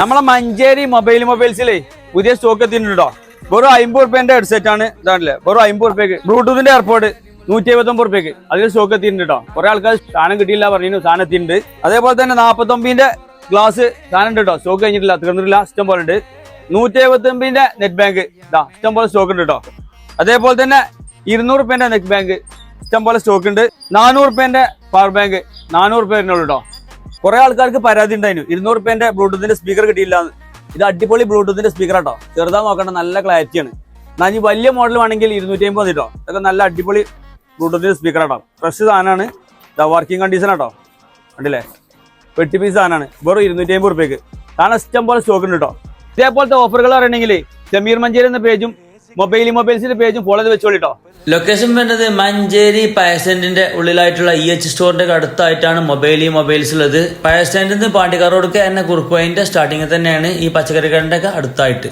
നമ്മളെ മഞ്ചേരി മൊബൈൽസിലെ പുതിയ സ്റ്റോക്ക് എത്തിയിട്ടുണ്ടോ? വെറും 50 റുപ്യന്റെ ഹെഡ്സെറ്റ് ആണ്. ഇതാണല്ലേ, വെറും 50 റുപ്യക്ക് ബ്ലൂടൂത്തിന്റെ എയർപോർട്ട് 179 റുപ്യക്ക് അതിൽ സ്റ്റോക്ക് എത്തിയിട്ടുണ്ട് കേട്ടോ. കുറെ ആൾക്കാർ സാധനം കിട്ടിയില്ല പറഞ്ഞു, സാധനം എത്തിയിട്ടുണ്ട്. അതേപോലെ തന്നെ 49ന്റെ ഗ്ലാസ് സാധനം ഉണ്ട് കേട്ടോ, സ്റ്റോക്ക് കഴിഞ്ഞിട്ടില്ല, തീർന്നിട്ടില്ല, ഇഷ്ടം പോലെ ഉണ്ട്. 179ന്റെ നെറ്റ് ബാങ്ക് ഇതാ ഇഷ്ടം പോലെ സ്റ്റോക്ക് ഉണ്ട് കേട്ടോ. അതേപോലെ തന്നെ 200 റുപ്യന്റെ നെറ്റ് ബാങ്ക് ഇഷ്ടം പോലെ സ്റ്റോക്ക് ഉണ്ട്. 400 റുപ്യന്റെ പവർ ബാങ്ക് 400 റുപ്യ വരുന്നുള്ളൂ കേട്ടോ. കുറെ ആൾക്കാർക്ക് പരാതി ഉണ്ടായിരുന്നു 200 റുപ്യന്റെ ബ്ലൂടൂത്തിന്റെ സ്പീക്കർ കിട്ടിയില്ല എന്ന്. ഇത് അടിപൊളി ബ്ലൂടൂത്തിന്റെ സ്പീക്കർ കേട്ടോ, ചെറുതാ നോക്കണ്ട, നല്ല ക്ലാരിറ്റിയാണ്. എന്നാൽ ഈ വലിയ മോഡൽ വേണമെങ്കിൽ 250 കേട്ടോ. ഇതൊക്കെ നല്ല അടിപൊളി ബ്ലൂടൂത്തിന്റെ സ്പീക്കർ കേട്ടോ, ഫ്രഷ് സാധനമാണ്. വർക്കിംഗ് കണ്ടീഷൻ കേട്ടോ, കണ്ടില്ലേ, പെട്ടി പീസ് സാധനമാണ്. വെറും 250 റുപ്യക്ക് കാരണം ഇഷ്ടം പോലെ സ്റ്റോക്ക് ഉണ്ട് കേട്ടോ. ഇതേപോലത്തെ ഓഫറുകൾ അറിയണമെങ്കിൽ ഷമീർ മഞ്ചേരി എന്ന പേജും മൊബൈൽസിന്റെ പേജും ഫോളോ ചെയ്ത് വെച്ചോളിട്ടോ. ലൊക്കേഷൻ വരുന്നത് മഞ്ചേരി ഫയർ സ്റ്റാൻഡിന്റെ ഉള്ളിലായിട്ടുള്ള സ്റ്റോറിന്റെ അടുത്തായിട്ടാണ് മൊബൈൽസ് ഉള്ളത്. ഫയർ സ്റ്റാൻഡിൽ നിന്ന് പാണ്ടിക്കാർ റോഡ് എന്നെ കുറുക്കുവൈന്റെ സ്റ്റാർട്ടിങ്ങിൽ തന്നെയാണ് ഈ പച്ചക്കറി കടന്റെ ഒക്കെ അടുത്തായിട്ട്.